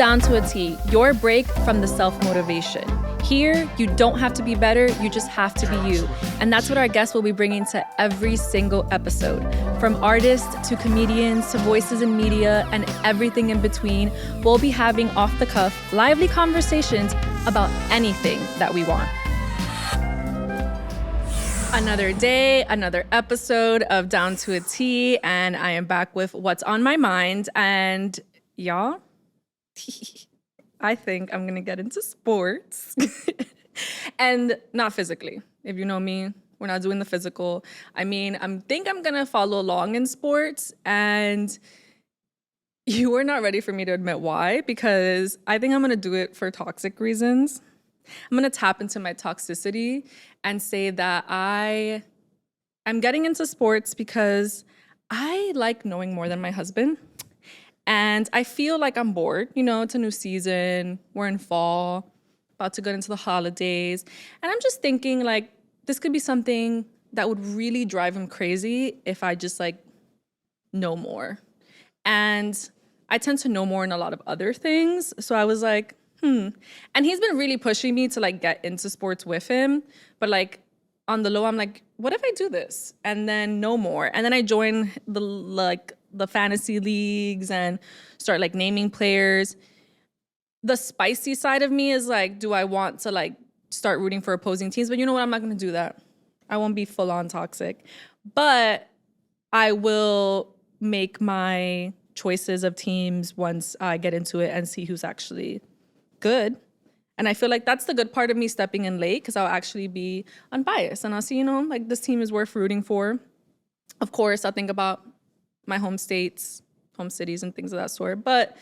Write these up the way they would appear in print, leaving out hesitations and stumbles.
Down to a T, your break from the self-motivation. Here, you don't have to be better, you just have to be you. And that's what our guests will be bringing to every single episode. From artists to comedians to voices in media and everything in between, we'll be having off-the-cuff, lively conversations about anything that we want. Another day, another episode of Down to a T, and I am back with what's on my mind. And y'all, I think I'm gonna get into sports. And not physically. If you know me, we're not doing the physical. I mean, I'm gonna follow along in sports, and you were not ready for me to admit why, because I think I'm gonna do it for toxic reasons. I'm gonna tap into my toxicity and say that I'm getting into sports because I like knowing more than my husband. And I feel like I'm bored. You know, it's a new season. We're in fall, about to get into the holidays. And I'm just thinking, like, this could be something that would really drive him crazy if I just, like, know more. And I tend to know more in a lot of other things. So I was like, And he's been really pushing me to, like, get into sports with him. But, like, on the low, I'm like, what if I do this? And then know more. And then I join the fantasy leagues and start, like, naming players. The spicy side of me is like, do I want to, like, start rooting for opposing teams? But you know what? I'm not going to do that. I won't be full on toxic. But I will make my choices of teams once I get into it and see who's actually good. And I feel like that's the good part of me stepping in late, because I'll actually be unbiased and I'll see, you know, like, this team is worth rooting for. Of course, I'll think about my home states, home cities, and things of that sort. But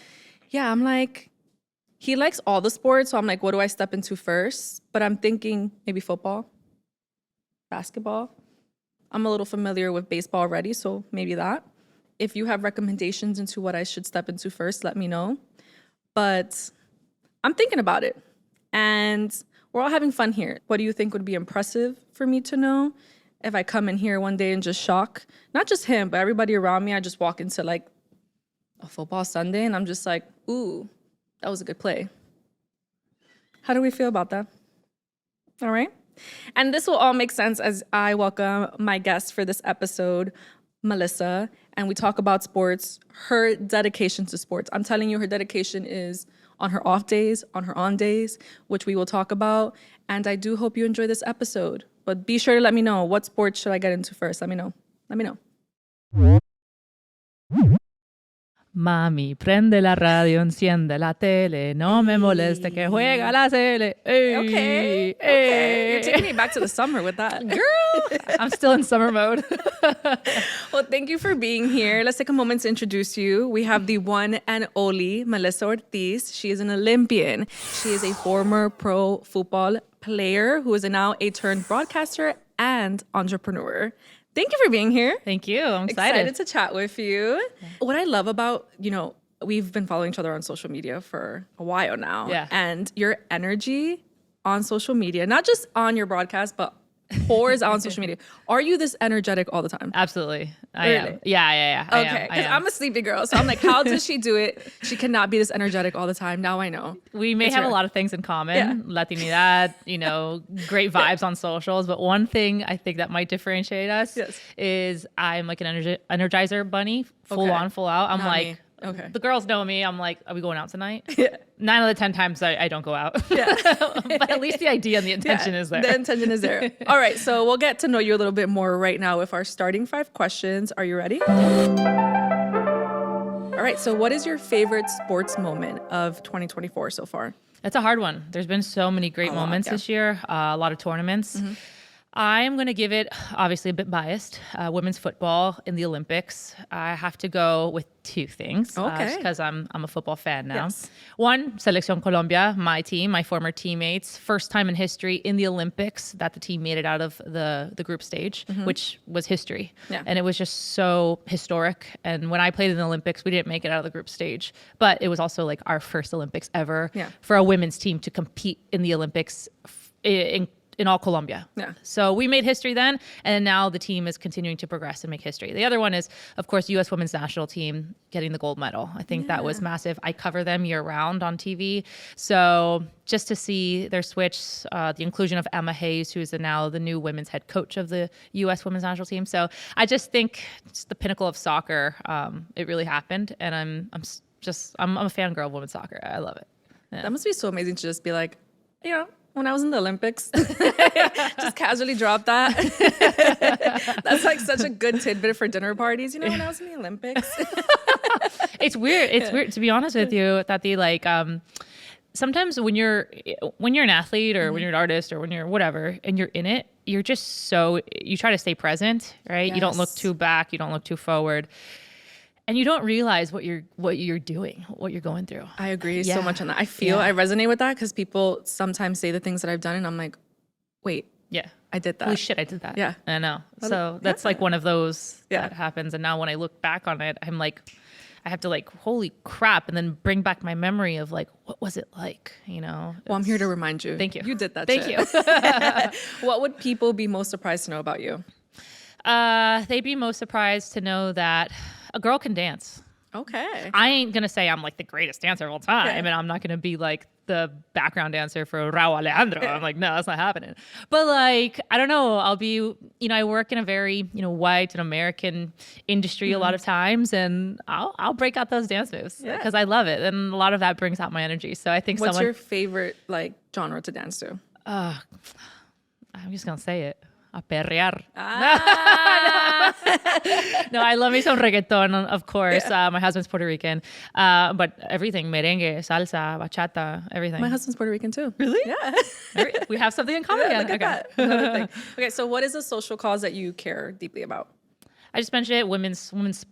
yeah, I'm like, he likes all the sports. So I'm like, what do I step into first? But I'm thinking maybe football, basketball. I'm a little familiar with baseball already, so maybe that. If you have recommendations into what I should step into first, let me know. But I'm thinking about it. And we're all having fun here. What do you think would be impressive for me to know? If I come in here one day and just shock, not just him, but everybody around me, I just walk into, like, a football Sunday and I'm just like, ooh, that was a good play. How do we feel about that? All right. And this will all make sense as I welcome my guest for this episode, Melissa, and we talk about sports, her dedication to sports. I'm telling you, her dedication is on her off days, on her on days, which we will talk about. And I do hope you enjoy this episode. But be sure to let me know, what sports should I get into first? Let me know. Let me know. Mami, prende la radio, enciende la tele, no me moleste que juega la tele. Hey, Okay. You're taking me back to the summer with that. Girl, I'm still in summer mode. Well, thank you for being here. Let's take a moment to introduce you. We have the one and only Melissa Ortiz. She is an Olympian. She is a former pro football player who is now a turned broadcaster and entrepreneur. Thank you for being here. Thank you. I'm excited to chat with you. Yeah. What I love about, you know, we've been following each other on social media for a while now. Yeah. And your energy on social media, not just on your broadcast, but pours out on social media. Are you this energetic all the time? Absolutely. I really? am. Yeah. Okay. Because I'm a sleepy girl. So I'm like, how does she do it? She cannot be this energetic all the time. Now I know. We may have a lot of things in common. Yeah. Latinidad, you know, great vibes on socials. But one thing I think that might differentiate us is I'm like an energizer bunny, full on, full out. I'm not like, me. Okay. The girls know me. I'm like, are we going out tonight? Yeah. 9 out of 10 times I don't go out. Yeah. But at least the idea and the intention is there. The intention is there. All right. So we'll get to know you a little bit more right now with our starting 5 questions. Are you ready? All right. So what is your favorite sports moment of 2024 so far? That's a hard one. There's been so many great moments this year. A lot of tournaments. Mm-hmm. I'm going to give it, obviously a bit biased, women's football in the Olympics. I have to go with 2 things, because I'm a football fan now. Yes. One, Selección Colombia, my team, my former teammates, first time in history in the Olympics that the team made it out of the group stage, which was history. Yeah. And it was just so historic. And when I played in the Olympics, we didn't make it out of the group stage, but it was also like our first Olympics ever for a women's team to compete in the Olympics in all Colombia. Yeah. So we made history then, and now the team is continuing to progress and make history. The other one is, of course, U.S. women's national team getting the gold medal. I think that was massive. I cover them year round on TV. So just to see their switch, the inclusion of Emma Hayes, who is now the new women's head coach of the U.S. women's national team. So I just think it's the pinnacle of soccer. It really happened, and I'm a fangirl of women's soccer. I love it. Yeah. That must be so amazing to just be like, when I was in the Olympics, just casually drop that. That's like such a good tidbit for dinner parties. When I was in the Olympics. It's weird. It's weird, to be honest with you, that sometimes when you're an athlete or when you're an artist or when you're whatever and you're in it, you're just you try to stay present, right? Yes. You don't look too back. You don't look too forward. And you don't realize what you're doing, what you're going through. I agree so much on that. I resonate with that because people sometimes say the things that I've done and I'm like, wait, I did that. Holy shit, I did that. Yeah. I know. So that's like one of those that happens. And now when I look back on it, I'm like, I have to like, holy crap, and then bring back my memory of like, what was it like, Well, I'm here to remind you. Thank you. You did that Thank you. What would people be most surprised to know about you? They'd be most surprised to know that a girl can dance. Okay. I ain't going to say I'm like the greatest dancer of all time. And I'm not going to be like the background dancer for Raul Alejandro. I'm like, no, that's not happening. But like, I don't know. I'll be, I work in a very, white and American industry a lot of times, and I'll break out those dance moves because I love it. And a lot of that brings out my energy. So I think What's your favorite like genre to dance to? I'm just going to say it. A perrear. No, I love me some reggaeton, of course. My husband's Puerto Rican. But everything, merengue, salsa, bachata, everything. My husband's Puerto Rican too. Really? Yeah. We have something in common. Look at that. Another thing. Okay, so what is a social cause that you care deeply about? I just mentioned it, women's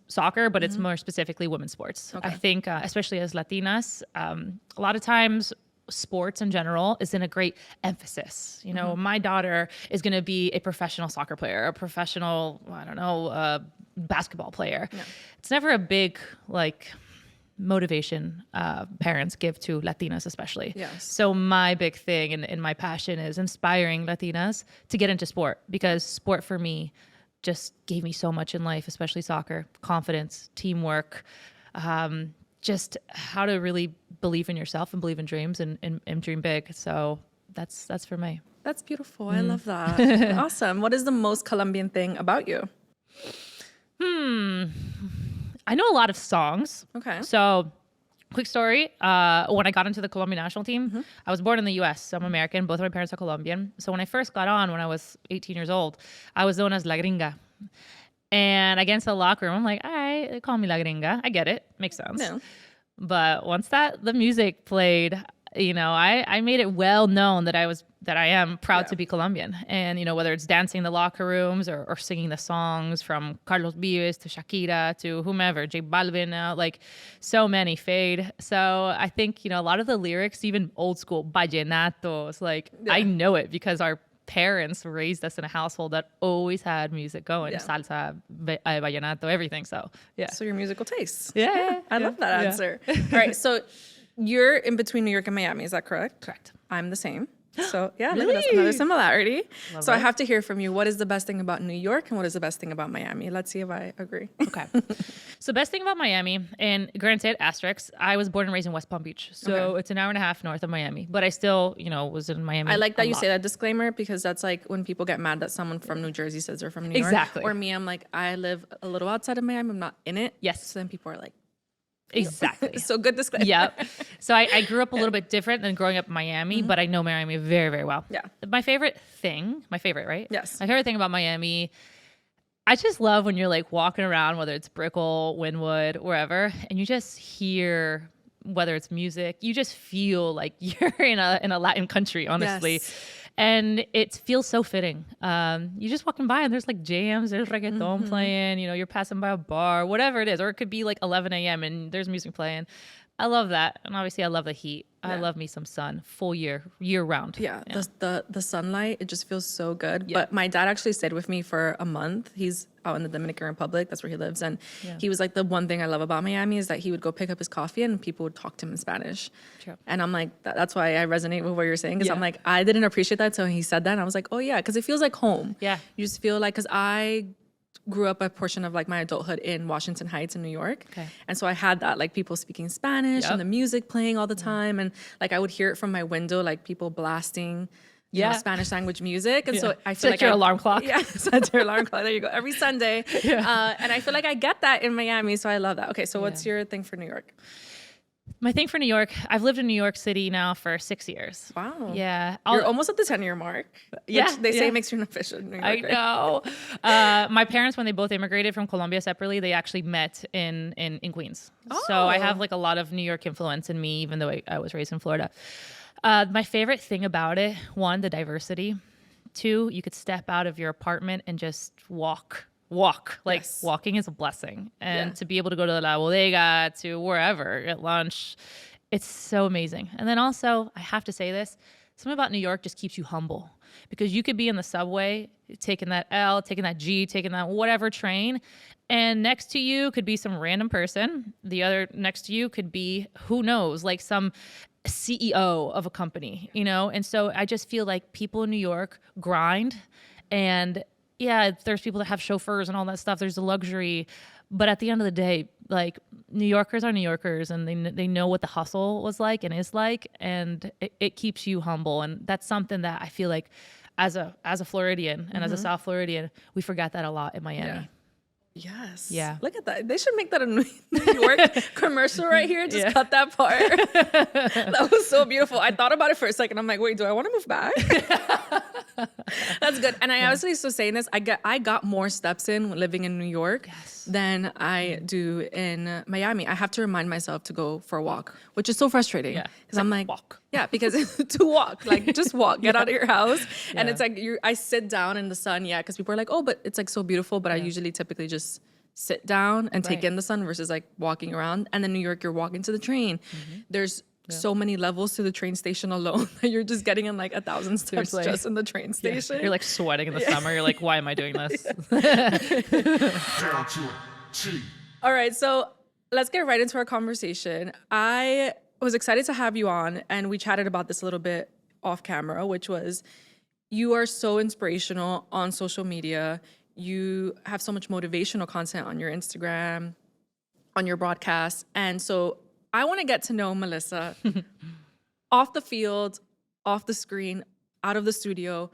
soccer, but it's more specifically women's sports. Okay. I think, especially as Latinas, a lot of times sports in general is in a great emphasis. My daughter is going to be a professional soccer player, a professional, basketball player. Yeah. It's never a big motivation parents give to Latinas especially. Yes. So my big thing and my passion is inspiring Latinas to get into sport, because sport for me just gave me so much in life, especially soccer, confidence, teamwork, just how to really believe in yourself and believe in dreams and dream big. So that's for me. That's beautiful. I love that. Awesome. What is the most Colombian thing about you? I know a lot of songs. Okay. So quick story. When I got into the Colombian national team, I was born in the U.S. So I'm American. Both of my parents are Colombian. So when I first got on, when I was 18 years old, I was known as La Gringa. And against the locker room, I'm like, all right, they call me La Gringa. I get it. Makes sense. No. But once the music played, I made it well known that I am proud to be Colombian. And, whether it's dancing in the locker rooms or singing the songs from Carlos Vives to Shakira to whomever, J Balvin, like so many, Fade. So I think, a lot of the lyrics, even old school vallenatos, I know it because our parents raised us in a household that always had music going, salsa, vallenato, everything. So your musical tastes. I love that answer. All right, so you're in between New York and Miami, is that correct? Correct. I'm the same. So really? That's another similarity. Love it. I have to hear from you. What is the best thing about New York and what is the best thing about Miami? Let's see if I agree. Okay. So best thing about Miami, and granted, asterisk, I was born and raised in West Palm Beach. So it's an hour and a half north of Miami. But I still, was in Miami. I like that you say that disclaimer, because that's like when people get mad that someone from New Jersey says they're from New York. Exactly. Or me, I'm like, I live a little outside of Miami. I'm not in it. Yes. So then people are like, exactly. So good disclaimer. Yep. So I grew up a little bit different than growing up in Miami, but I know Miami very, very well. Yeah. My favorite, right? Yes. My favorite thing about Miami, I just love when you're like walking around, whether it's Brickell, Wynwood, wherever, and you just hear, whether it's music, you just feel like you're in a Latin country, honestly. Yes. And it feels so fitting. You're just walking by and there's like jams, there's reggaeton playing, you're passing by a bar, whatever it is. Or it could be like 11 a.m. and there's music playing. I love that. And obviously I love the heat. I love me some sun, full year round. Yeah. The sunlight, it just feels so good. But my dad actually stayed with me for a month. He's out in the Dominican Republic. That's where he lives. And he was like, the one thing I love about Miami is that he would go pick up his coffee and people would talk to him in Spanish. True. And I'm like, that's why I resonate with what you're saying. Because I'm like, I didn't appreciate that until he said that. And I was like, oh yeah, because it feels like home. Yeah. You just feel like, because I grew up a portion of like my adulthood in Washington Heights in New York. Okay. And so I had that, like people speaking Spanish and the music playing all the time. And like I would hear it from my window, like people blasting you know, Spanish language music. And so I feel like your alarm clock. Yeah, set your alarm clock. There you go. Every Sunday. And I feel like I get that in Miami. So I love that. Okay, so what's your thing for New York? My thing for New York, I've lived in New York City now for 6 years. Wow. Yeah. You're almost at the 10-year mark. Which they say makes you an official New Yorker. I know. My parents, when they both immigrated from Colombia separately, they actually met in Queens. Oh. So I have like a lot of New York influence in me, even though I was raised in Florida. My favorite thing about it, one, the diversity. Two, you could step out of your apartment and just walk. Like walking is a blessing. And to be able to go to La Bodega, to wherever at lunch, it's so amazing. And then also, I have to say this, something about New York just keeps you humble, because you could be in the subway, taking that L, taking that G, taking that whatever train, and next to you could be some random person. The other next to you could be, who knows, like some CEO of a company, you know? And so I just feel like people in New York grind, and yeah, there's people that have chauffeurs and all that stuff. There's the luxury. But at the end of the day, like, New Yorkers are New Yorkers, and they know what the hustle was like and is like, and it keeps you humble. And that's something that I feel like as a Floridian and as a South Floridian, we forget that a lot in Miami. Yeah. Yes. Yeah. Look at that. They should make that a New York commercial right here. Just cut that part. That was so beautiful. I thought about it for a second. I'm like, wait, do I want to move back? That's good. And I honestly was saying this, I got more steps in living in New York than I do in Miami. I have to remind myself to go for a walk, which is so frustrating. Yeah. Because I'm like, walk. Yeah, because to walk, like just walk, get out of your house. Yeah. And it's like, I sit down in the sun. Yeah. Because people are like, oh, but it's like so beautiful. But I usually typically just sit down and take in the sun versus like walking around. And then New York, you're walking to the train. There's so many levels to the train station alone that you're just getting in like 1,000 steps just in the train station. You're like sweating in the summer. You're like, why am I doing this? All right, so let's get right into our conversation. I was excited to have you on, and we chatted about this a little bit off camera, which was, you are so inspirational on social media. You have so much motivational content on your Instagram, on your broadcast. And so I want to get to know Melissa off the field, off the screen, out of the studio.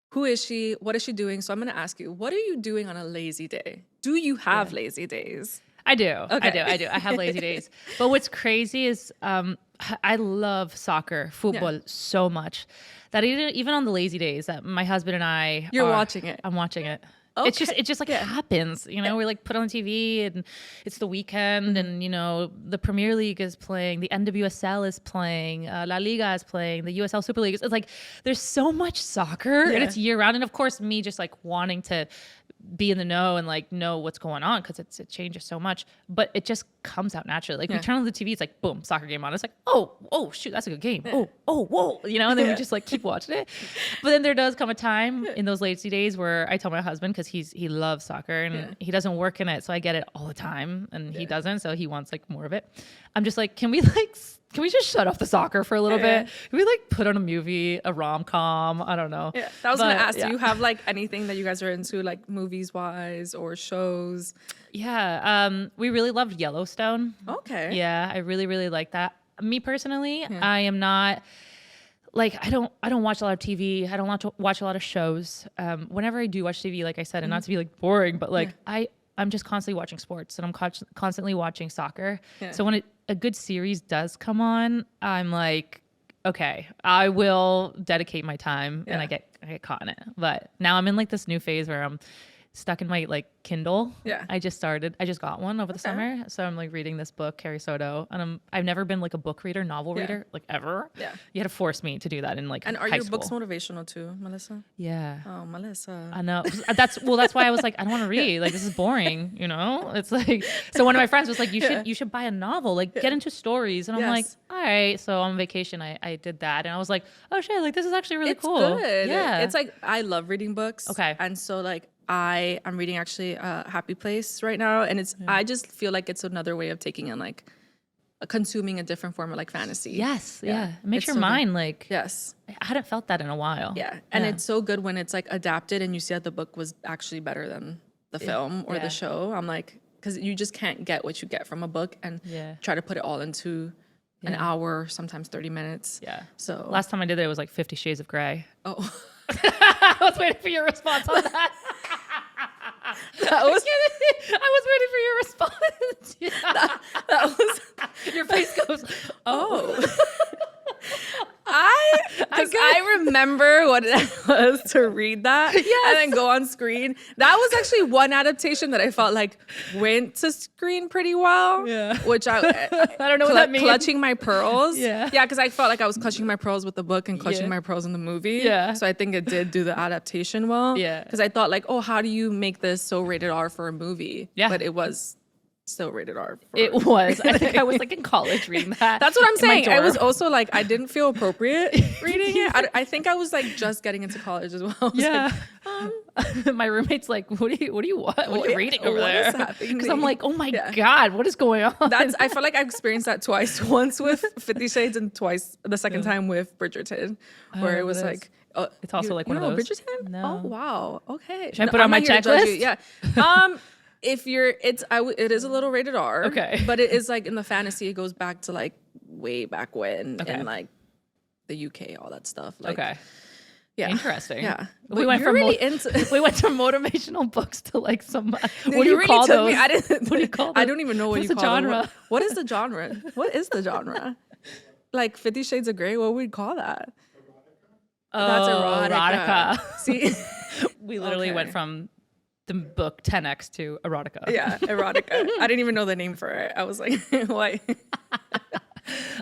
Who is she? What is she doing? So I'm going to ask you, what are you doing on a lazy day? Do you have lazy days? I do. Okay. I do. I have lazy days. But what's crazy is I love soccer, football so much that even on the lazy days that my husband and I watching it. I'm watching it. Okay. It just like happens, you know, we like put on TV and it's the weekend and, you know, the Premier League is playing, the NWSL is playing, La Liga is playing, the USL Super League. It's like, there's so much soccer and it's year round. And of course me just like wanting to be in the know and like know what's going on because it changes so much, but it just comes out naturally. Like we turn on the TV, it's like boom, soccer game on. It's like oh shoot, that's a good game. Oh whoa, you know. And then we just like keep watching it. But then there does come a time in those lazy days where I tell my husband, because he loves soccer and he doesn't work in it, so I get it all the time, and he doesn't, so he wants like more of it. I'm just like, can we just shut off the soccer for a little bit? Can we like put on a movie, a rom-com? I don't know. Yeah, I was gonna ask, do you have like anything that you guys are into, like movies wise or shows? Yeah, we really loved Yellowstone. Okay. Yeah, I really, really like that. Me personally, I am not like, I don't watch a lot of TV. I don't watch a lot of shows. Whenever I do watch TV, like I said, and not to be like boring, but like I'm just constantly watching sports, and I'm constantly watching soccer. Yeah. So when a good series does come on, I'm like, okay, I will dedicate my time, and I get caught in it. But now I'm in like this new phase where I'm stuck in my like Kindle. Yeah. I just got one over the summer. So I'm like reading this book, Carrie Soto. And I've never been like a book reader, novel reader, like ever. Yeah. You had to force me to do that in like And are high your school. books motivational too, Melissa? Yeah. Oh, Melissa. I know. That's why I was like, I don't want to read. Like, this is boring, you know? It's like, so one of my friends was like, you should buy a novel, like get into stories. And I'm like, all right. So on vacation, I did that. And I was like, oh shit, like this is actually really cool. Good. Yeah. It's like, I love reading books. Okay. And so like, I'm reading actually Happy Place right now. And I just feel like it's another way of taking in like, consuming a different form of like fantasy. Yes. Yeah. It makes It's your so mind good. like, Yes. I hadn't felt that in a while. Yeah. And it's so good when it's like adapted and you see that the book was actually better than the film or the show. I'm like, because you just can't get what you get from a book and try to put it all into an hour, sometimes 30 minutes. Yeah. So last time I did it was like 50 Shades of Grey. Oh. I was waiting for your response on that. I was waiting for your response. Yeah. That was Your face goes, oh. I remember what it was to read that and then go on screen. That was actually one adaptation that I felt like went to screen pretty well. Yeah. Which I don't know what that means. Clutching my pearls. Yeah. Yeah, because I felt like I was clutching my pearls with the book and clutching my pearls in the movie. Yeah. So I think it did do the adaptation well. Yeah. Because I thought like, oh, how do you make this so rated R for a movie? Yeah. But it was still rated R. It was. I think I was like in college reading that. That's what I'm in my saying. I was dorm. also like, I didn't feel appropriate reading it. I think I was like just getting into college as well. I was Yeah. like, My roommate's like, what are you reading over what there? is happening? Because I'm like, oh my God, what is going on? I feel like I've experienced that twice. Once with 50 Shades and twice the second time with Bridgerton, where it was that like, it's also like one of those. Bridgerton? No. Oh wow. Okay. Should I put it on my checklist? Yeah. If it is a little rated R. Okay. But it is like in the fantasy, it goes back to like way back when in like the UK, all that stuff. Like, Okay. Yeah. Interesting. Yeah. We went from motivational books to like some. What do you call those? What do you call those? I don't even know what What's you the call genre? them. What is the genre? What is the genre? Like 50 Shades of Grey. What would we call that? That's erotica. See, we literally went from the book 10x to erotica. Yeah, erotica. I didn't even know the name for it. I was like, why?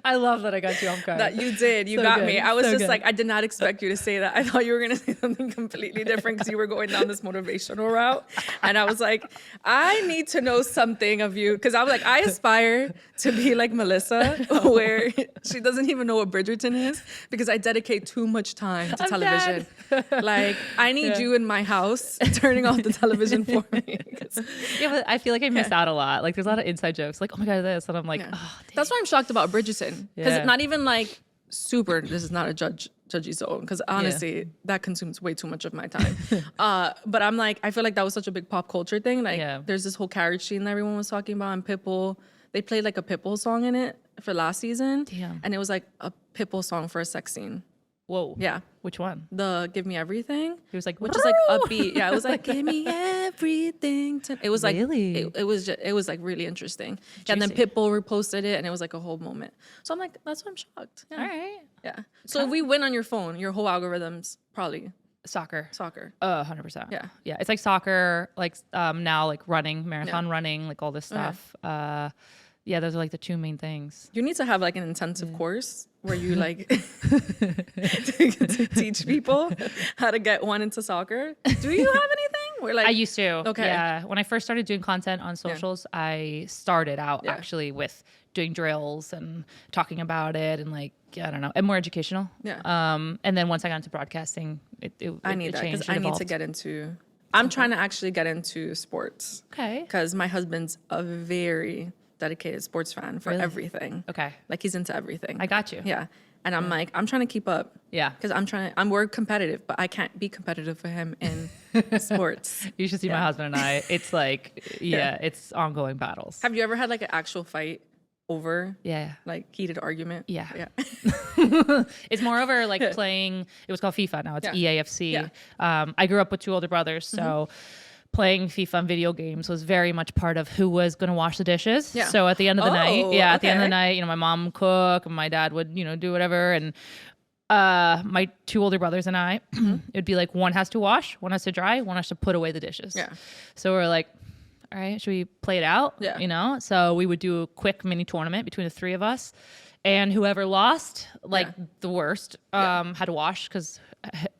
I love that I got you off guard. That you did. You So got good. me. I was So just good. like, I did not expect you to say that. I thought you were going to say something completely different because you were going down this motivational route. And I was like, I need to know something of you. Because I was like, I aspire to be like Melissa, where she doesn't even know what Bridgerton is because I dedicate too much time to television. Like, I need you in my house turning off the television for me. Yeah, but I feel like I missed out a lot. Like, there's a lot of inside jokes. Like, oh my God, this. And I'm like, oh, damn. That's why I'm shocked about Bridgerton. Because Yeah. not even like super, this is not a judgy zone. Because honestly, that consumes way too much of my time. But I'm like, I feel like that was such a big pop culture thing. Like there's this whole carriage scene that everyone was talking about and Pitbull. They played like a Pitbull song in it for last season. Damn. And it was like a Pitbull song for a sex scene. Whoa. Yeah. Which one? The Give Me Everything. He was like, Which is like upbeat. Yeah, it was like, give me everything. It was like, Really? it was like really interesting. Yeah, and then Pitbull reposted it and it was like a whole moment. So I'm like, that's why I'm shocked. Yeah. all right. Yeah. So if we win on your phone, your whole algorithm's probably Soccer. 100%. Yeah. Yeah. It's like soccer, like now like running, marathon running, like all this stuff. Yeah, those are like the two main things. You need to have like an intensive course where you like to teach people how to get one into soccer. Do you have anything? Where like I used to. Okay. Yeah. When I first started doing content on socials, I started out actually with doing drills and talking about it and like, I don't know, and more educational. Yeah. And then once I got into broadcasting, I need it that changed. because I need to get into. I'm trying to actually get into sports. Okay. Because my husband's a very dedicated sports fan for everything. Okay. Like he's into everything. I got you. Yeah. And I'm like, I'm trying to keep up. Yeah. Because we're competitive, but I can't be competitive for him in sports. You should see my husband and I. It's like, it's ongoing battles. Have you ever had like an actual fight over like heated argument? Yeah. Yeah. It's more over like playing, it was called FIFA now, it's EAFC. Yeah. I grew up with two older brothers, so playing FIFA and video games was very much part of who was going to wash the dishes. Yeah. So at the end of the night, at the end of the okay. night, my mom would cook and my dad would, do whatever. And my 2 older brothers and I, it'd be like one has to wash, one has to dry, one has to put away the dishes. Yeah. So we're like, all right, should we play it out? Yeah. You know? So we would do a quick mini tournament between the 3 of us. And whoever lost, like the worst, had to wash because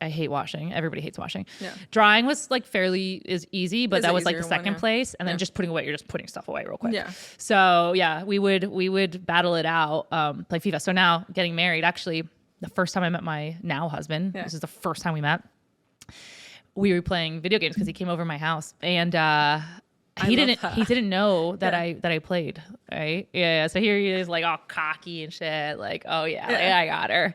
I hate washing. Everybody hates washing. Yeah. Drying was like fairly easy, but that was like the second place. And then just putting away, you're just putting stuff away real quick. Yeah. So yeah, we would battle it out, play FIFA. So now getting married, actually, the first time I met my now husband, this is the first time we met, we were playing video games because he came over my house and he didn't know that I played, right? Yeah. So here he is like all cocky and shit, like, oh yeah, I got her.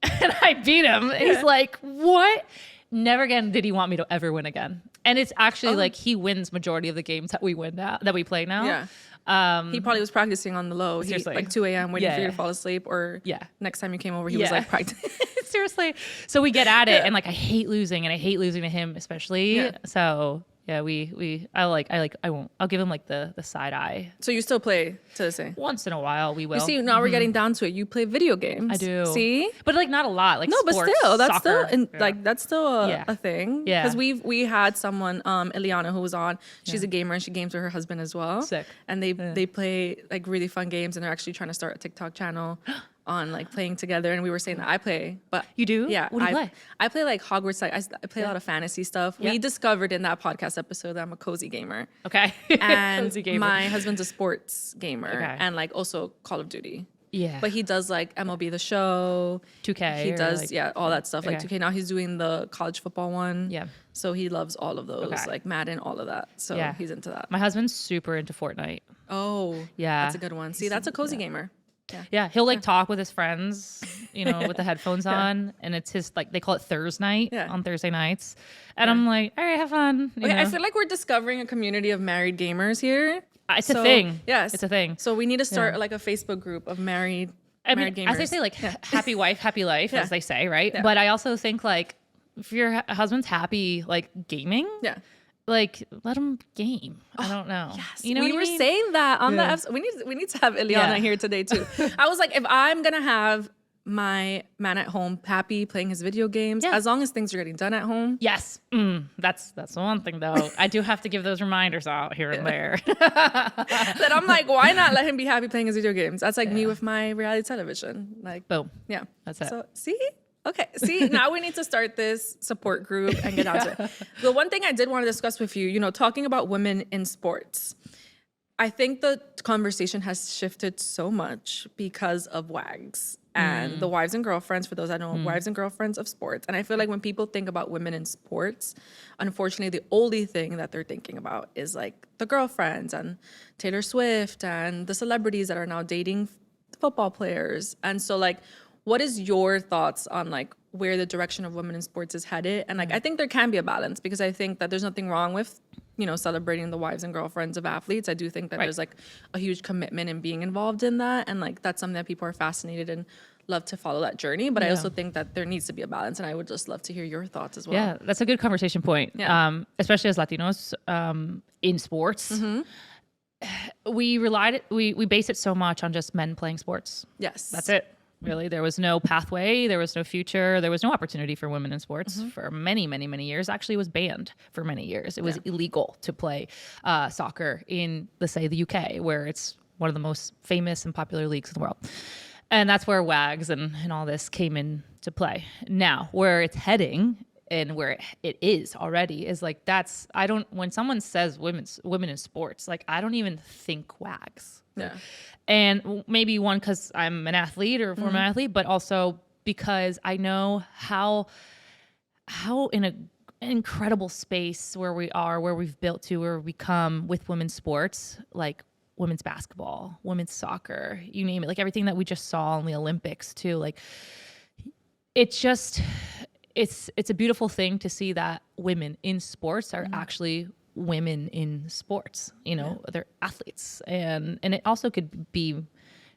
And I beat him. And he's like, what? Never again did he want me to ever win again. And it's actually like he wins majority of the games that we win now, that we play now. Yeah. He probably was practicing on the low. Seriously. Like 2 a.m. waiting for you to fall asleep, or next time you came over, he was like practicing. Seriously. So we get at it, and like I hate losing, and I hate losing to him especially. Yeah. So yeah, I'll give him like the side eye. So you still play to this day? Once in a while we will. You see, now we're getting down to it. You play video games. I do. See? But like not a lot. Like no, sports, but still, that's soccer. still that's still a thing. Yeah. Because we had someone, Ileana, who was on. She's a gamer and she games with her husband as well. Sick. And they play like really fun games, and they're actually trying to start a TikTok channel on like playing together. And we were saying that I play, but you do? Yeah. What do you play? I play like Hogwarts. Like I play a lot of fantasy stuff. Yeah. We discovered in that podcast episode that I'm a cozy gamer. Okay. And cozy gamer. My husband's a sports gamer and like also Call of Duty. Yeah. But he does like MLB The Show. 2K. He does, all that stuff. Like 2K. Now he's doing the college football one. Yeah. So he loves all of those, like Madden, all of that. So he's into that. My husband's super into Fortnite. Oh. Yeah. That's a good one. See, that's a cozy gamer. Yeah, he'll like talk with his friends, you know, with the headphones on, and it's his like they call it Thursday night on Thursday nights, and I'm like, all right, have fun. I feel like we're discovering a community of married gamers here. It's a thing. Yes, it's a thing. So we need to start like a Facebook group of married gamers. As they say, like happy wife, happy life, as they say, right? Yeah. But I also think like if your husband's happy, like gaming, like let him game. I don't know. Yes. You know, we were saying that on the episode. We need to have Ileana here today too. I was like, if I'm gonna have my man at home happy playing his video games, as long as things are getting done at home. Yes, that's the one thing though. I do have to give those reminders out here and there. That I'm like, why not let him be happy playing his video games? That's like me with my reality television. Like, boom. Yeah, that's it. So see. Okay, see, now we need to start this support group and get down to it. The one thing I did want to discuss with you, talking about women in sports, I think the conversation has shifted so much because of WAGs and the wives and girlfriends, for those that know, wives and girlfriends of sports. And I feel like when people think about women in sports, unfortunately, the only thing that they're thinking about is like the girlfriends and Taylor Swift and the celebrities that are now dating football players. And so like, what is your thoughts on like where the direction of women in sports is headed? And like, I think there can be a balance, because I think that there's nothing wrong with, celebrating the wives and girlfriends of athletes. I do think that there's like a huge commitment in being involved in that. And like, that's something that people are fascinated and love to follow that journey. But I also think that there needs to be a balance. And I would just love to hear your thoughts as well. Yeah, that's a good conversation point. Yeah. Especially as Latinos in sports. Mm-hmm. We base it so much on just men playing sports. Yes. That's it. Really, there was no pathway, there was no future, there was no opportunity for women in sports for many, many, many years. Actually, it was banned for many years. It was illegal to play soccer in, let's say, the UK, where it's one of the most famous and popular leagues in the world. And that's where WAGs and all this came into play. Now, where it's heading and where it is already is like, when someone says women in sports, like I don't even think WAGs. Yeah. And maybe one, because I'm an athlete or a former athlete, but also because I know how in an incredible space where we are, where we've built to, where we come with women's sports, like women's basketball, women's soccer, you name it, like everything that we just saw in the Olympics too. Like it's just, it's a beautiful thing to see that women in sports are actually women in sports, they're athletes, and it also could be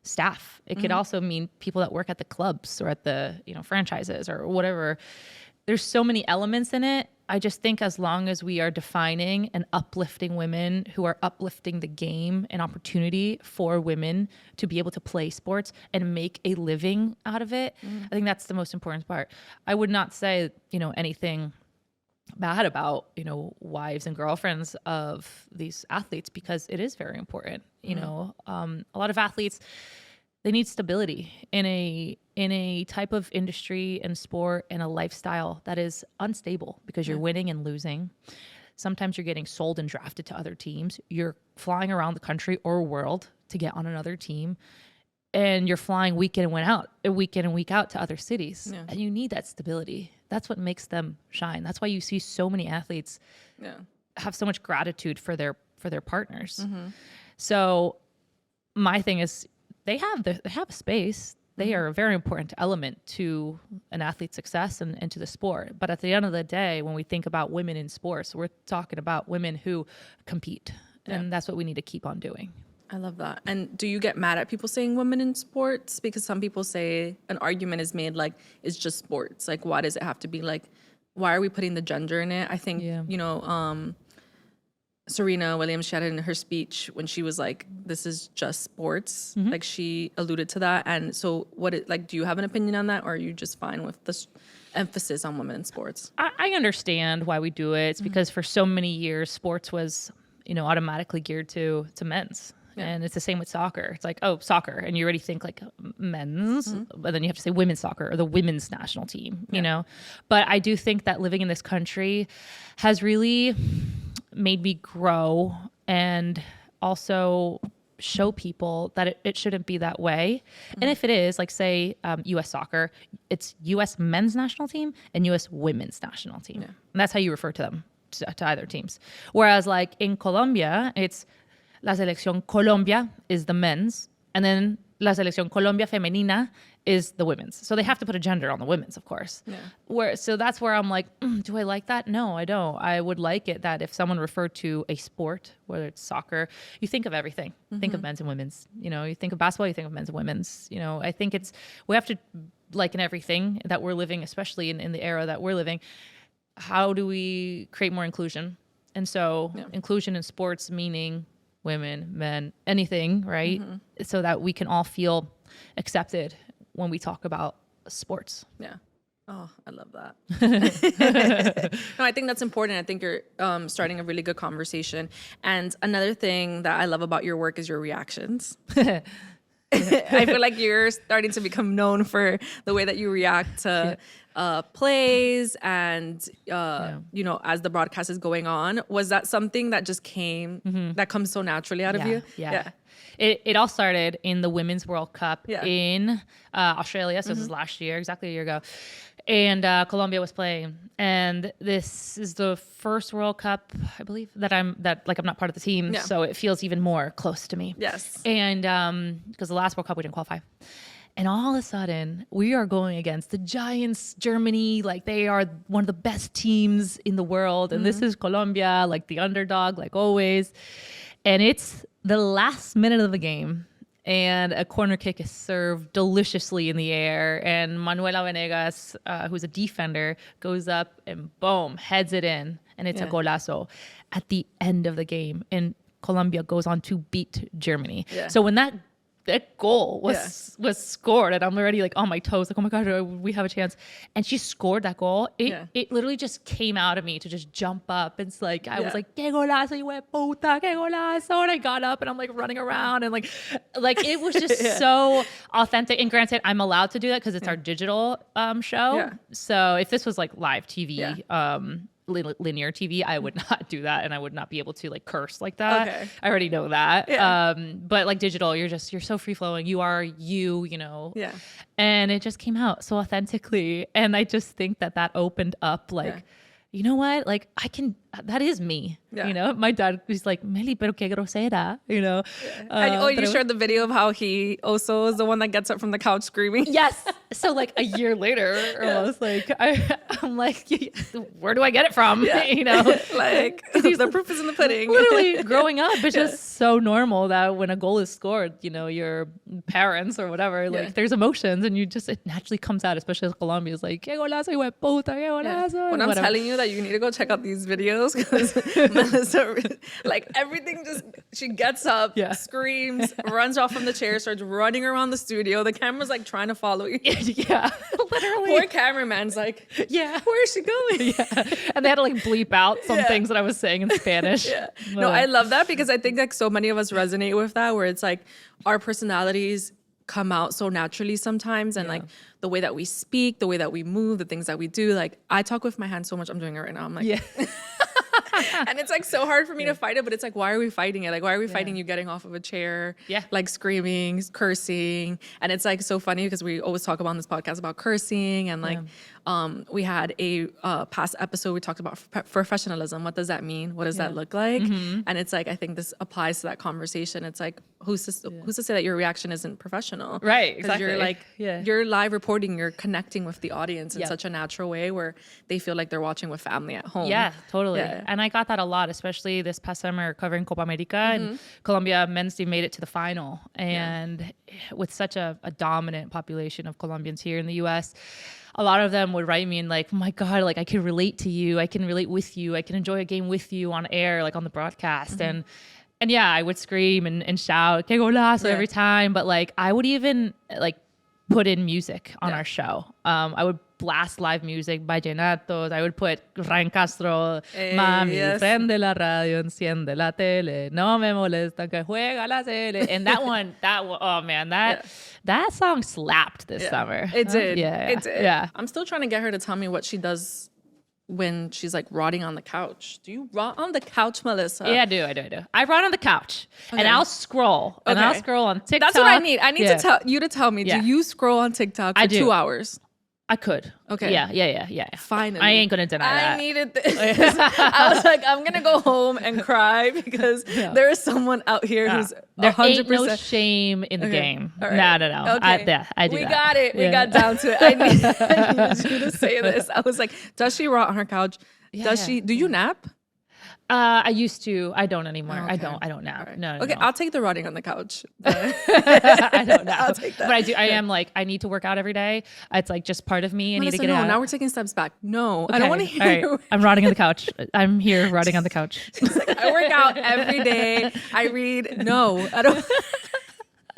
staff. It could also mean people that work at the clubs or at the franchises or whatever. there's so many elements in it. I just think as long as we are defining and uplifting women who are uplifting the game and opportunity for women to be able to play sports and make a living out of it, I think that's the most important part. I would not say, anything bad about, wives and girlfriends of these athletes, because it is very important. A lot of athletes, they need stability in a type of industry and sport and a lifestyle that is unstable, because you're winning and losing. Sometimes you're getting sold and drafted to other teams. You're flying around the country or world to get on another team, and you're flying week in and week out to other cities. Yeah. And you need that stability. That's what makes them shine. That's why you see so many athletes have so much gratitude for their partners. So my thing is, they have a space. They are a very important element to an athlete's success and to the sport. But at the end of the day, when we think about women in sports, we're talking about women who compete. And that's what we need to keep on doing. I love that. And do you get mad at people saying women in sports? Because some people say an argument is made like, it's just sports. Like, why does it have to be like, why are we putting the gender in it? I think, Serena Williams, she had it in her speech when she was like, this is just sports. Like, she alluded to that. And so do you have an opinion on that, or are you just fine with this emphasis on women in sports? I understand why we do it. It's because for so many years, sports was, automatically geared to men's. Yeah. And it's the same with soccer. It's like, oh, soccer. And you already think like men's, but then you have to say women's soccer or the women's national team, you know? But I do think that living in this country has really made me grow and also show people that it shouldn't be that way. And if it is, like, say, U.S. soccer, it's U.S. men's national team and U.S. women's national team. Yeah. And that's how you refer to them, to either teams. Whereas like in Colombia, it's La Selección Colombia is the men's, and then La Selección Colombia Femenina is the women's. So they have to put a gender on the women's, of course. Yeah. So that's where I'm like, do I like that? No, I don't. I would like it that if someone referred to a sport, whether it's soccer, you think of everything. Think of men's and women's. You think of basketball, you think of men's and women's. I think we have to, like in everything that we're living, especially in the era that we're living, how do we create more inclusion? And so inclusion in sports, meaning women, men, anything, right? So that we can all feel accepted when we talk about sports. Yeah. Oh, I love that. No, I think that's important. I think you're starting a really good conversation. And another thing that I love about your work is your reactions. I feel like you're starting to become known for the way that you react to plays and, as the broadcast is going on. Was that something that just came, that comes so naturally out of you? Yeah. It all started in the Women's World Cup in Australia. So this is last year, exactly a year ago. And Colombia was playing. And this is the first World Cup, I believe, that I'm not part of the team. Yeah. So it feels even more close to me. Yes. And because the last World Cup we didn't qualify. And all of a sudden, we are going against the giants, Germany. Like, they are one of the best teams in the world. And this is Colombia, like the underdog, like always. And it's the last minute of the game. And a corner kick is served deliciously in the air. And Manuela Venegas, who's a defender, goes up and boom, heads it in. And it's a golazo at the end of the game. And Colombia goes on to beat Germany. Yeah. So when that goal was scored, and I'm already like on my toes, like, oh my God, we have a chance. And she scored that goal. It literally just came out of me to just jump up. It's like, I was like, que golazo, y puta, que golazo. And I got up and I'm like running around and like it was just so authentic. And granted, I'm allowed to do that because it's our digital show. Yeah. So if this was like live TV, linear TV, I would not do that, and I would not be able to like curse like that. Okay. I already know that. Yeah. But like digital, you're so free flowing. You are you know. Yeah. And it just came out so authentically, and I just think that opened up like, you know what? Like that is me. Yeah. You know, my dad was like, Meli, pero qué grosera, you know? And you shared the video of how he also is the one that gets up from the couch screaming. Yes. So like a year later, almost like I'm like, where do I get it from? You know, like the proof is in the pudding. Literally growing up, it's just so normal that when a goal is scored, you know, your parents or whatever, like there's emotions and it naturally comes out, especially as Colombia is like, que golazo, hijo de puta, que golazo. When I'm telling you that you need to go check out these videos because Melissa, like everything she gets up, screams, runs off from the chair, starts running around the studio. The camera's like trying to follow you. Yeah, literally. Poor cameraman's like, where is she going? And they had to like bleep out some things that I was saying in Spanish. No, I love that because I think like so many of us resonate with that, where it's like our personalities come out so naturally sometimes, and like the way that we speak, the way that we move, the things that we do. Like I talk with my hands so much. I'm doing it right now. I'm like, and it's like so hard for me to fight it, but it's like, why are we fighting it? Like, why are we fighting you getting off of a chair? Like screaming, cursing. And it's like so funny because we always talk about on this podcast about cursing, and like we had a past episode we talked about professionalism. What does that mean? What does that look like? And it's like, I think this applies to that conversation. It's like, who's to say that your reaction isn't professional? Right, exactly. You're like, you're live reporting, you're connecting with the audience in such a natural way where they feel like they're watching with family at home. Yeah, totally. And I got that a lot, especially this past summer covering Copa America, and Colombia men's team made it to the final. And with such a dominant population of Colombians here in the US, a lot of them would write me and like, oh my God, like I can relate to you. I can relate with you. I can enjoy a game with you on air, like on the broadcast. And yeah, I would scream and shout, que golazo every time. But like, I would even like put in music on our show. I would blast live music by Vallenatos. I would put Ryan Castro, Mami, prende la radio, enciende la tele, no me molesta que juega la tele. And that one, oh man, that song slapped this summer. It did. It did. Yeah. I'm still trying to get her to tell me what she does when she's like rotting on the couch. Do you rot on the couch, Melissa? Yeah, I do. I rot on the couch and I'll scroll and I'll scroll on TikTok. That's what I need. I need to tell you to tell me. Do you scroll on TikTok for 2 hours? I could. Okay. Yeah. Finally. I ain't gonna deny that. I needed this. I was like, I'm gonna go home and cry because there is someone out here who's 100%. Ain't no shame in the game. Right. No. Okay. I do. We got it. We got down to it. I needed you to say this. I was like, does she rot on her couch? Does she? Do you nap? I used to. I don't anymore. Oh, okay. I don't nap. Right. No. Okay, I'll take the rotting on the couch. I don't know. I'll take that. But I am like, I need to work out every day. It's like just part of me. I need to get it out. Now we're taking steps back. No, I don't want to hear you. I'm rotting on the couch. I'm here rotting on the couch. Like, I work out every day. I read. No, I don't.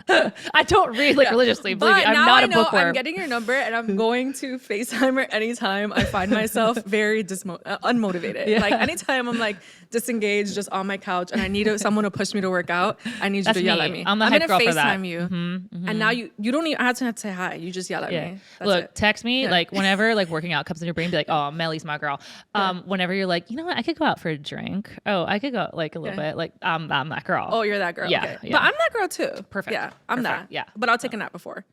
I don't read like religiously. Believe me, I'm not a bookworm. I'm getting your number and I'm going to FaceTime her anytime I find myself very unmotivated. Like anytime I'm like disengaged, just on my couch, and I need someone to push me to work out, I need you to yell at me. I'm gonna girl FaceTime for that. you, and now you don't even have to say hi. You just yell at me. That's Look, it. text me like whenever like working out comes in your brain, be like, oh, Melly's my girl. Whenever you're like, you know what, I could go out for a drink. Oh, I could go like a little bit. Like I'm that girl. Oh, you're that girl. Yeah, okay. But I'm that girl too. Perfect. Yeah, I'm that. Yeah, but I'll take a nap before.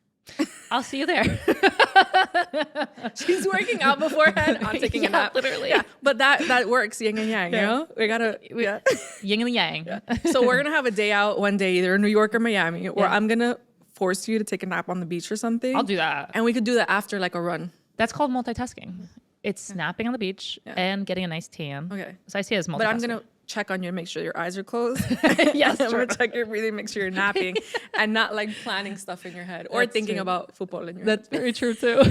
I'll see you there. She's working out beforehand. I'm taking a nap. Literally. Yeah, but that works. Yin and yang. You know, we gotta. Yin and yang. So we're gonna have a day out one day, either in New York or Miami, where I'm gonna force you to take a nap on the beach or something. I'll do that. And we could do that after like a run. That's called multitasking. It's napping on the beach and getting a nice tan. Okay. So I see it as multitasking. But I'm gonna check on you and make sure your eyes are closed. Yes, I'm gonna check your breathing, make sure you're napping and not like planning stuff in your head or thinking about football in your head. That's very true too.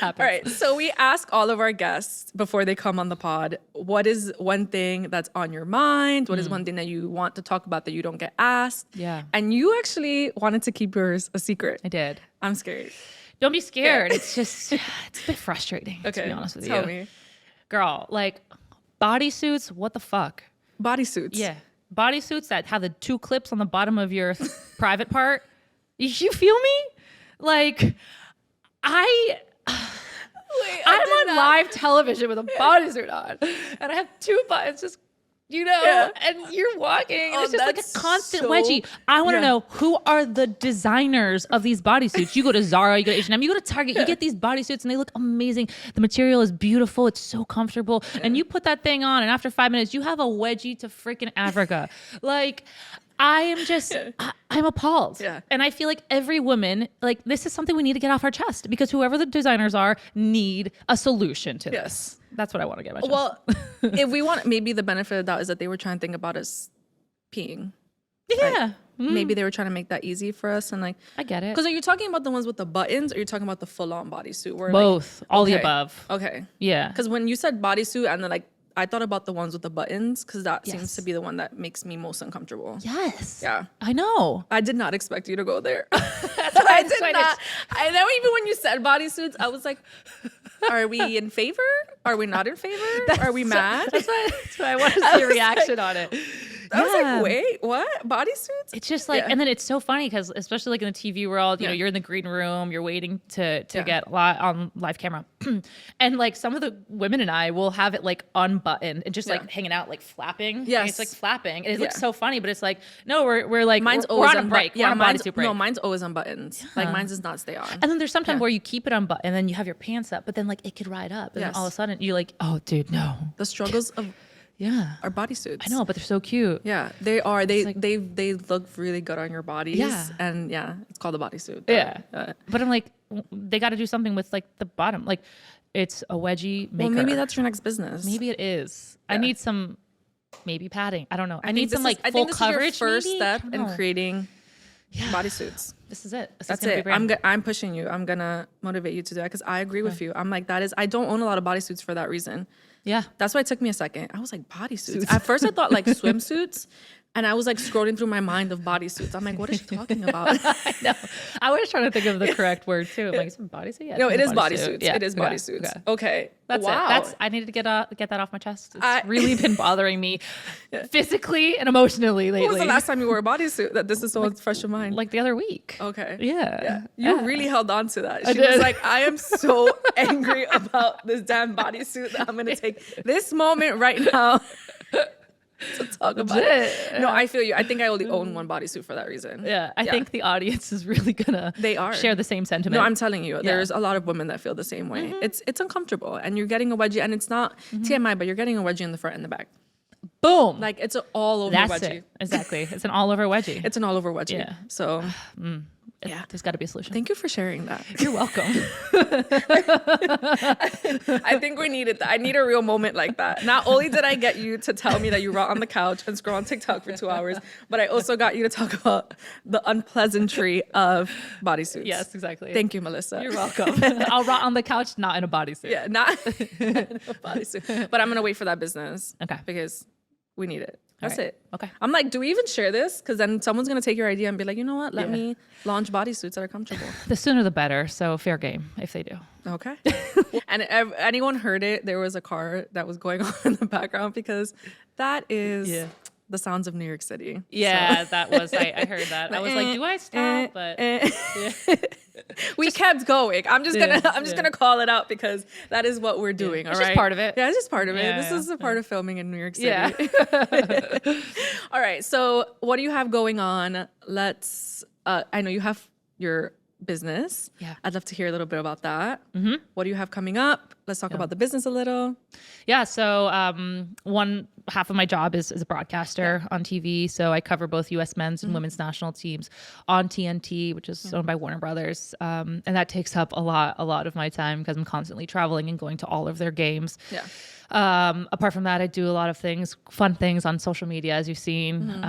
All right. So we ask all of our guests before they come on the pod, what is one thing that's on your mind? What is one thing that you want to talk about that you don't get asked? Yeah. And you actually wanted to keep yours a secret. I did. I'm scared. Don't be scared. It's just, it's a bit frustrating, to be honest with you. Tell me. Girl, like bodysuits, what the fuck? Bodysuits. Yeah. Bodysuits that have the 2 clips on the bottom of your private part. You feel me? Like, I'm on live television with a bodysuit on, and I have 2 buttons just you know, and you're walking. And it's just like a constant wedgie. I want to know, who are the designers of these bodysuits? You go to Zara, you go to H&M, you go to Target, you get these bodysuits and they look amazing. The material is beautiful. It's so comfortable. And you put that thing on and after 5 minutes, you have a wedgie to freaking Africa. Like, I am just, I'm appalled. Yeah. And I feel like every woman, like, this is something we need to get off our chest because whoever the designers are need a solution to this. That's what I want to get my chest. Well, if we want, maybe the benefit of that is that they were trying to think about us peeing. Yeah. Like, maybe they were trying to make that easy for us. And like, I get it. Because are you talking about the ones with the buttons or are you talking about the full on bodysuit? Where both. All the above. Okay. Yeah. Because when you said bodysuit and then like, I thought about the ones with the buttons because that seems to be the one that makes me most uncomfortable. Yes. Yeah. I know. I did not expect you to go there. I did not. I know even when you said bodysuits, I was like, are we in favor? Are we not in favor? Are we mad? That's why I wanted to see a reaction on it. I was like, wait, what? Bodysuits? It's just like, and then it's so funny because especially like in the TV world, you know, you're in the green room, you're waiting to get on live camera. And like some of the women and I will have it like unbuttoned and just like hanging out, like flapping. Yes. And it's like flapping. And it looks so funny, but it's like, no, we're like, mine's we're always on a break. We're on a bodysuit break. No, mine's always unbuttoned. Like mine does not stay on. And then there's sometimes where you keep it unbuttoned and then you have your pants up, but then like it could ride up. And then all of a sudden you're like, oh dude, no. The struggles of our bodysuits. I know, but they're so cute. Yeah, they are. They look really good on your bodies. Yeah. And it's called a bodysuit. Yeah. But I'm like, they got to do something with like the bottom. Like it's a wedgie maker. Well, maybe that's your next business. Maybe it is. Yeah. I need some maybe padding. I don't know. I need some like full coverage. Is your first step in creating bodysuits. This is it. That's it. I'm pushing you. I'm gonna motivate you to do that because I agree with you. I'm like, I don't own a lot of bodysuits for that reason. Yeah. That's why it took me a second. I was like, bodysuits. At first I thought like swimsuits. And I was like scrolling through my mind of bodysuits. I'm like, what is she talking about? I know. I was trying to think of the correct word too. I'm like, is it bodysuit? Yeah, no, it is bodysuits. Yeah. It is bodysuits. Okay. That's it. I needed to get that off my chest. It's really been bothering me physically and emotionally lately. When was the last time you wore a bodysuit that this is so fresh in mind? Like the other week. Okay. Yeah. You really held on to that. She was like, I am so angry about this damn bodysuit that I'm going to take this moment right now to talk about it. No, I feel you. I think I only own one bodysuit for that reason. Yeah, I think the audience is really gonna share the same sentiment. No, I'm telling you, there's a lot of women that feel the same way. It's uncomfortable, and you're getting a wedgie, and it's not TMI, but you're getting a wedgie in the front and the back. Boom! Like it's an all over wedgie. It. Exactly. It's an all over wedgie. It's an all over wedgie. Yeah. So. There's got to be a solution. Thank you for sharing that. You're welcome. I think we needed that. I need a real moment like that. Not only did I get you to tell me that you rot on the couch and scroll on TikTok for 2 hours, but I also got you to talk about the unpleasantry of bodysuits. Yes, exactly. Thank you, Melissa. You're welcome. I'll rot on the couch, not in a bodysuit. Yeah, not in a bodysuit. But I'm going to wait for that business. Okay. Because we need it. That's it. Okay. I'm like, do we even share this? Because then someone's going to take your idea and be like, you know what? Let me launch bodysuits that are comfortable. The sooner the better. So fair game if they do. Okay. And if anyone heard it, there was a car that was going on in the background because that is the sounds of New York City. Yeah, so. That was, I heard that. I was like, do I stop? But we kept going. I'm just gonna call it out because that is what we're doing. All right, just part of it. Yeah, it's just part of it. This is a part of filming in New York City. Yeah. All right. So what do you have going on? Let's. I know you have your business. Yeah. I'd love to hear a little bit about that. Mm-hmm. What do you have coming up? Let's talk about the business a little. Yeah. So one half of my job is as a broadcaster on TV. So I cover both U.S. men's and women's national teams on TNT, which is owned by Warner Brothers. And that takes up a lot of my time because I'm constantly traveling and going to all of their games. Yeah. Apart from that, I do a lot of fun things on social media, as you've seen,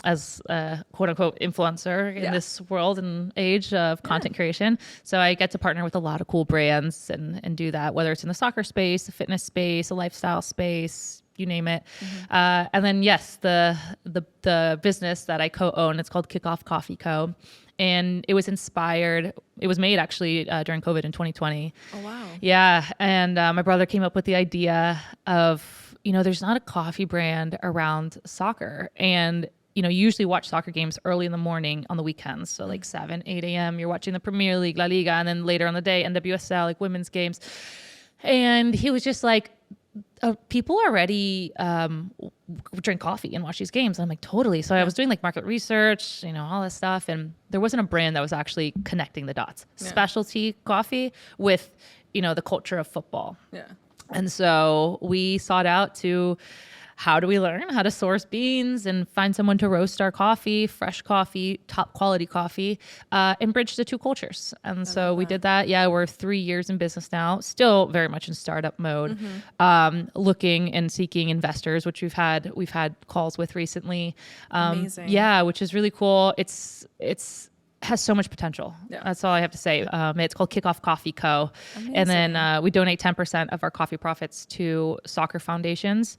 as a quote unquote influencer in this world and age of content creation. So I get to partner with a lot of cool brands and do that, whether it's in the soccer space, the fitness space, a lifestyle space, you name it. And then yes, the business that I co-own, it's called Kickoff Coffee Co. And it was made actually during COVID in 2020. Oh, wow. Yeah. And my brother came up with the idea of, there's not a coffee brand around soccer. And, you usually watch soccer games early in the morning on the weekends. So like 7, 8 a.m., you're watching the Premier League, La Liga, and then later on the day, NWSL, like women's games. And he was just like, people already drink coffee and watch these games. And I'm like, totally. So I was doing like market research, all this stuff. And there wasn't a brand that was actually connecting the dots. Yeah. Specialty coffee with, the culture of football. Yeah. And so we sought out to, how do we learn how to source beans and find someone to roast our coffee, fresh coffee, top quality coffee, and bridge the two cultures. And so we did that. Yeah, we're 3 years in business now, still very much in startup mode, looking and seeking investors, which we've had calls with recently. Amazing. Yeah, which is really cool. It's has so much potential. Yeah. That's all I have to say. It's called Kickoff Coffee Co. Amazing. And then we donate 10% of our coffee profits to soccer foundations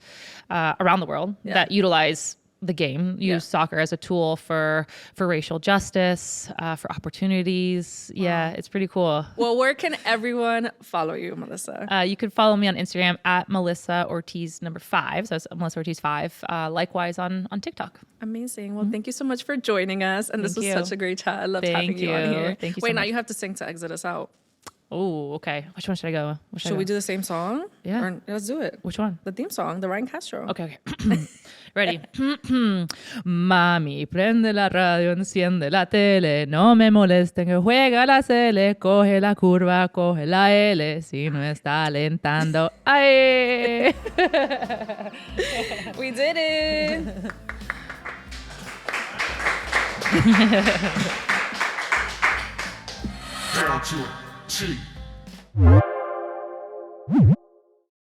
around the world that utilize the game, use soccer as a tool for racial justice, for opportunities. Wow. Yeah, it's pretty cool. Well, where can everyone follow you, Melissa? You can follow me on Instagram at Melissa Ortiz 5. So it's Melissa Ortiz 5. Likewise on TikTok. Amazing. Well, thank you so much for joining us. And this was such a great chat. I loved having you on here. Thank you so Wait, much. Now you have to sing to exit us out. Oh, okay. Which one should I go? Should we do the same song? Yeah. Or, let's do it. Which one? The theme song, the Ryan Castro. Okay. Ready? Mami, prende la radio, enciende la tele. No me molesten que juega la Cele. Coge la curva, coge la L. Si no está alentando. ¡Ay! We did it. Down to a T.